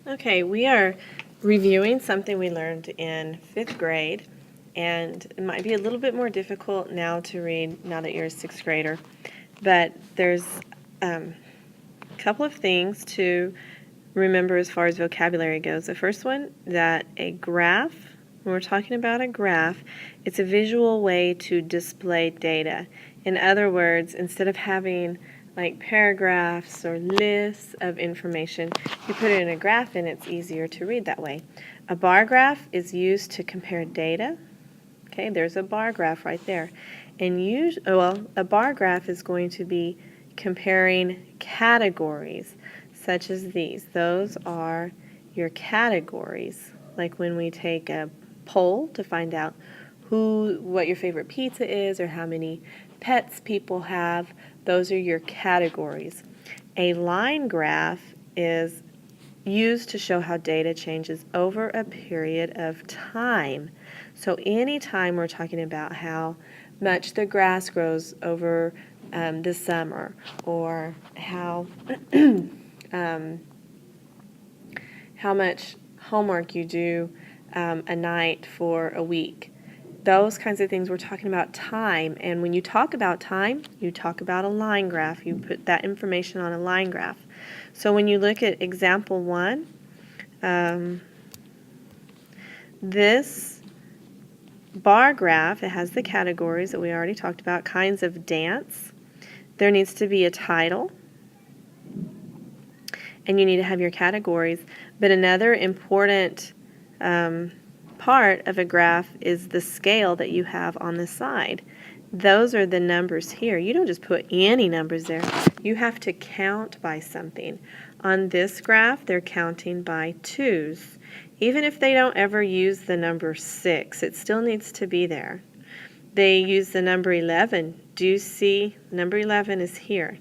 Okay, we are reviewing something we learned in 5th grade, and it might be a little bit more difficult now to read now that you're a 6th grader, but there's a couple of things to remember as far as vocabulary goes. The first one, that a graph, when we're talking about a graph, it's a visual way to display data. In other words, instead of having like paragraphs or lists of information, you put it in a graph and it's easier to read that way. A bar graph is used to compare data. Okay, there's a bar graph right there. And a bar graph is going to be comparing categories such as these. Those are your categories. Like when we take a poll to find out what your favorite pizza is or how many pets people have, those are your categories. A line graph is used to show how data changes over a period of time. So anytime we're talking about how much the grass grows over the summer, or how how much homework you do a night for a week. Those kinds of things, we're talking about time. And when you talk about time, you talk about a line graph. You put that information on a line graph. So when you look at example 1, this bar graph, it has the categories that we already talked about, kinds of dance. There needs to be a title, and you need to have your categories. But another important part of a graph is the scale that you have on the side. Those are the numbers here. You don't just put any numbers there. You have to count by something. On this graph, they're counting by 2s. Even if they don't ever use the number 6, it still needs to be there. They use the number 11. Do you see? Number 11 is here.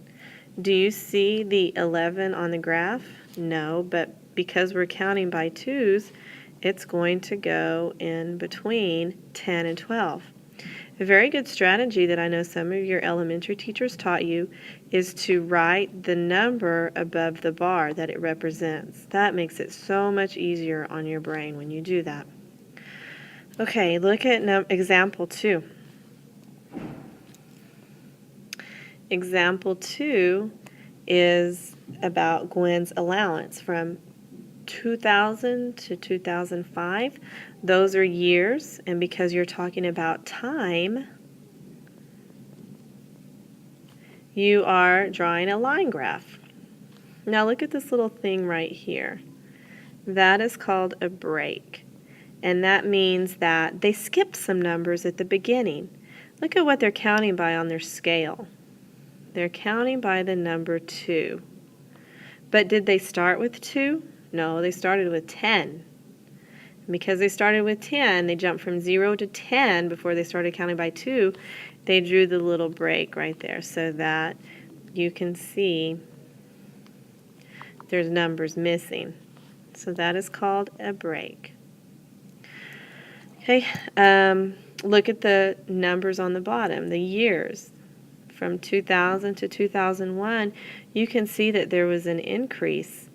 Do you see the 11 on the graph? No, but because we're counting by 2s, it's going to go in between 10 and 12. A very good strategy that I know some of your elementary teachers taught you is to write the number above the bar that it represents. That makes it so much easier on your brain when you do that. Okay, look at example 2. Example 2 is about Gwen's allowance from 2000 to 2005. Those are years, and because you're talking about time, you are drawing a line graph. Now look at this little thing right here. That is called a break, and that means that they skipped some numbers at the beginning. Look at what they're counting by on their scale. They're counting by the number 2. But did they start with 2? No, they started with 10. And because they started with 10, they jumped from 0 to 10 before they started counting by 2. They drew the little break right there so that you can see there's numbers missing. So that is called a break. Okay, look at the numbers on the bottom, the years. From 2000 to 2001, you can see that there was an increase.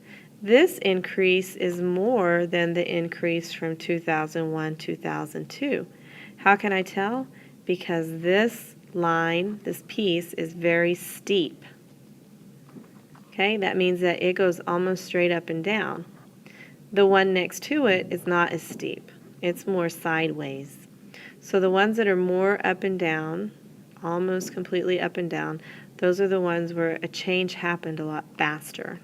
This increase is more than the increase from 2001 to 2002. How can I tell? Because this line, this piece, is very steep. Okay, that means that it goes almost straight up and down. The one next to it is not as steep. It's more sideways. So the ones that are more up and down, almost completely up and down, those are the ones where a change happened a lot faster.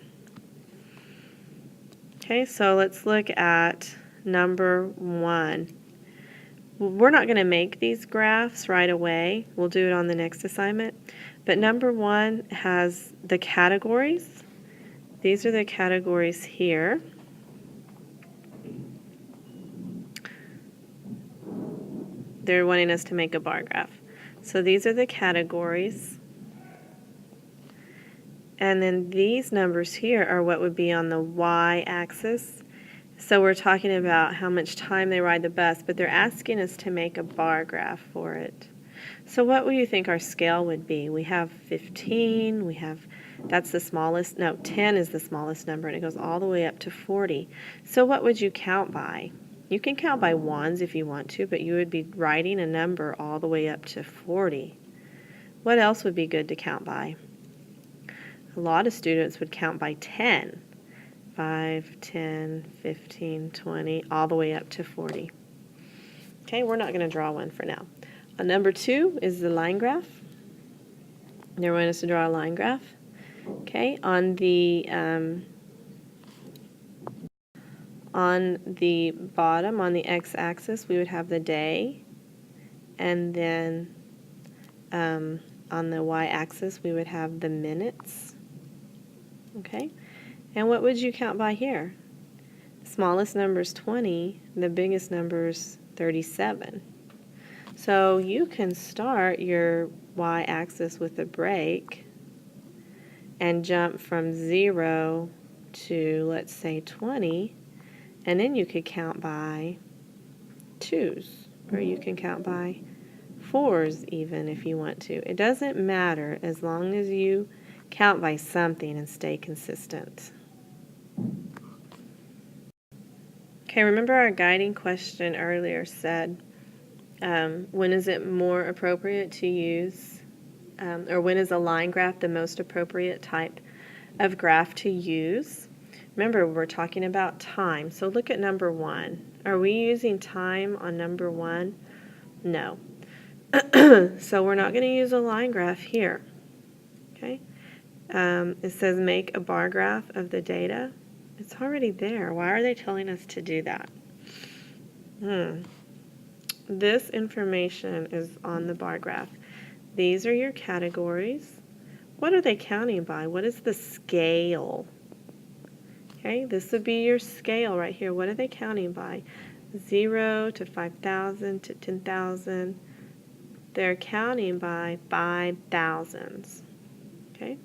Okay, so let's look at number 1. We're not going to make these graphs right away. We'll do it on the next assignment. But number 1 has the categories. These are the categories here. They're wanting us to make a bar graph. So these are the categories. And then these numbers here are what would be on the y-axis. So we're talking about how much time they ride the bus, but they're asking us to make a bar graph for it. So what would you think our scale would be? We have 15, we have That's the smallest, no, 10 is the smallest number, and it goes all the way up to 40. So what would you count by? You can count by ones if you want to, but you would be writing a number all the way up to 40. What else would be good to count by? A lot of students would count by 10. 5, 10, 15, 20, all the way up to 40. Okay, we're not going to draw one for now. Number 2 is the line graph. They want us to draw a line graph. Okay, on the bottom, on the x-axis, we would have the day, and then on the y-axis, we would have the minutes. Okay, and what would you count by here? The smallest number is 20, the biggest number is 37. So you can start your y-axis with a break and jump from 0 to, let's say, 20, and then you could count by 2s, or you can count by 4s even if you want to. It doesn't matter as long as you count by something and stay consistent. Okay, remember our guiding question earlier said, when is it more appropriate to use, or when is a line graph the most appropriate type of graph to use? Remember, we're talking about time. So look at number 1. Are we using time on number 1? No. So we're not going to use a line graph here. Okay. It says make a bar graph of the data. It's already there. Why are they telling us to do that? This information is on the bar graph. These are your categories. What are they counting by? What is the scale? Okay, this would be your scale right here. What are they counting by? 0 to 5,000 to 10,000. They're counting by 5,000s. Okay.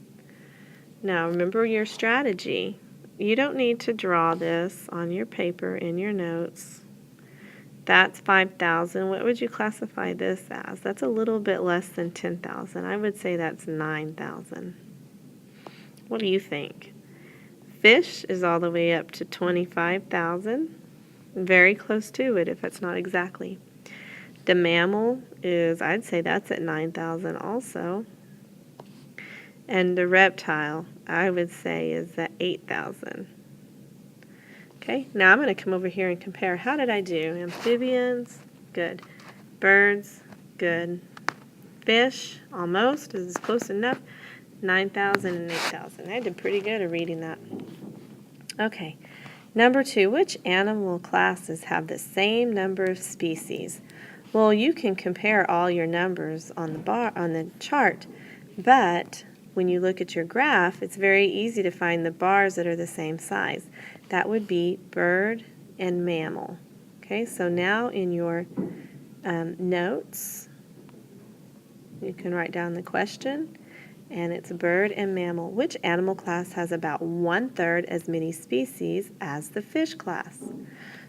Now remember your strategy. You don't need to draw this on your paper in your notes. That's 5,000. What would you classify this as? That's a little bit less than 10,000. I would say that's 9,000. What do you think? Fish is all the way up to 25,000. Very close to it if it's not exactly. The mammal is, I'd say that's at 9,000 also. And the reptile, I would say, is at 8,000. Okay, now I'm going to come over here and compare. How did I do? Amphibians, good. Birds, good. Fish, almost, is close enough. 9,000 and 8,000. I did pretty good at reading that. Okay, number 2, which animal classes have the same number of species? Well, you can compare all your numbers on the chart, but when you look at your graph, it's very easy to find the bars that are the same size. That would be bird and mammal. Okay, so now in your notes, you can write down the question, and it's bird and mammal. Which animal class has about 1/3 as many species as the fish class?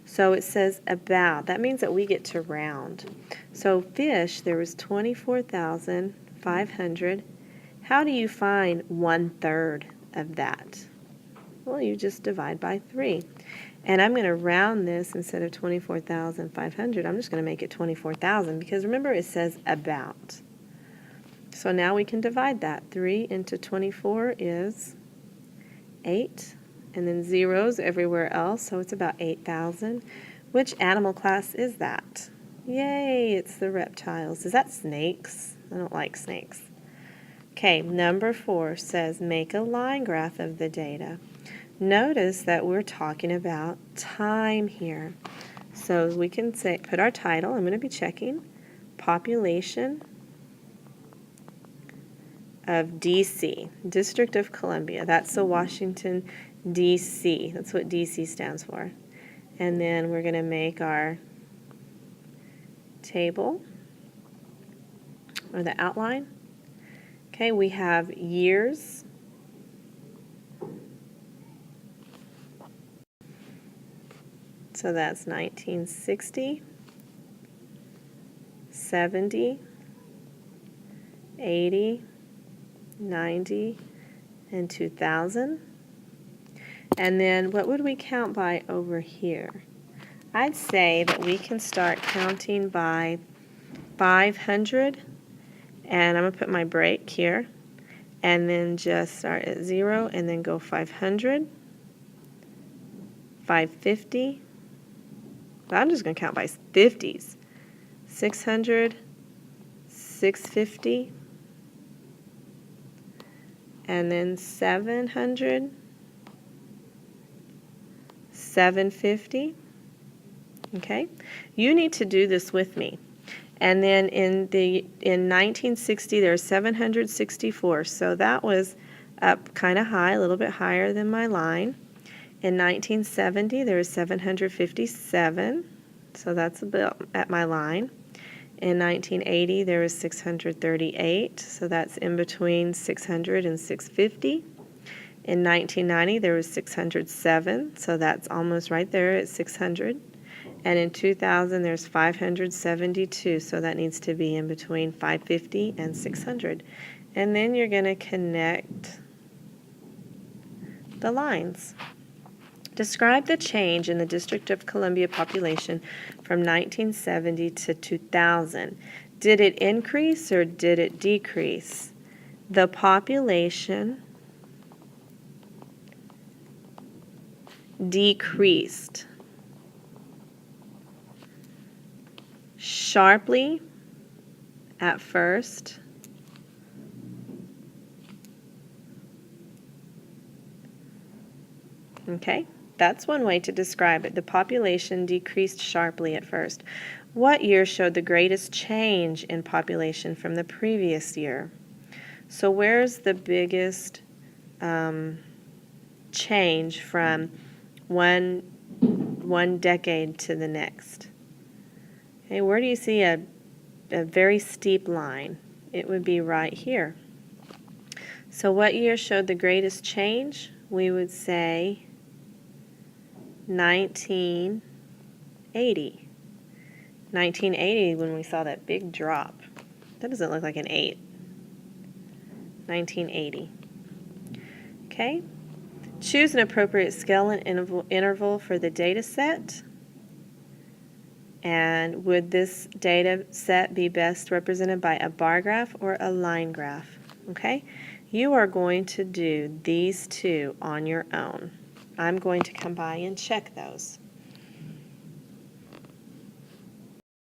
So it says about. That means that we get to round. So fish, there was 24,500. How do you find 1/3 of that? Well, you just divide by 3. And I'm going to round this instead of 24,500. I'm just going to make it 24,000 because remember it says about. So now we can divide that. 3 into 24 is 8, and then zeros everywhere else, so it's about 8,000. Which animal class is that? Yay, it's the reptiles. Is that snakes? I don't like snakes. Okay, number 4 says make a line graph of the data. Notice that we're talking about time here. So we can say, put our title, I'm going to be checking, population of D.C., District of Columbia. That's the Washington, D.C. That's what D.C. stands for. And then we're going to make our table, or the outline. Okay, we have years. So that's 1960, 70, 80, 90, and 2000. And then what would we count by over here? I'd say that we can start counting by 500, and I'm going to put my break here, and then just start at 0 and then go 500, 550. I'm just going to count by 50s. 600, 650, and then 700, 750. Okay, you need to do this with me. And then in 1960 there's 764, so that was up kind of high, a little bit higher than my line. In 1970 there was 757, so that's about at my line. In 1980 there was 638, so that's in between 600 and 650. In 1990 there was 607, so that's almost right there at 600. And in 2000 there's 572, so that needs to be in between 550 and 600. And then you're going to connect the lines. Describe the change in the District of Columbia population from 1970 to 2000. Did it increase or did it decrease? The population decreased sharply at first, okay? That's one way to describe it. The population decreased sharply at first. What year showed the greatest change in population from the previous year? So where's the biggest change from one decade to the next? Okay, where do you see a very steep line? It would be right here. So what year showed the greatest change? We would say 1980. 1980 when we saw that big drop. That doesn't look like an 8. 1980. Okay. Choose an appropriate scale and interval for the data set. And would this data set be best represented by a bar graph or a line graph? Okay. You are going to do these two on your own. I'm going to come by and check those.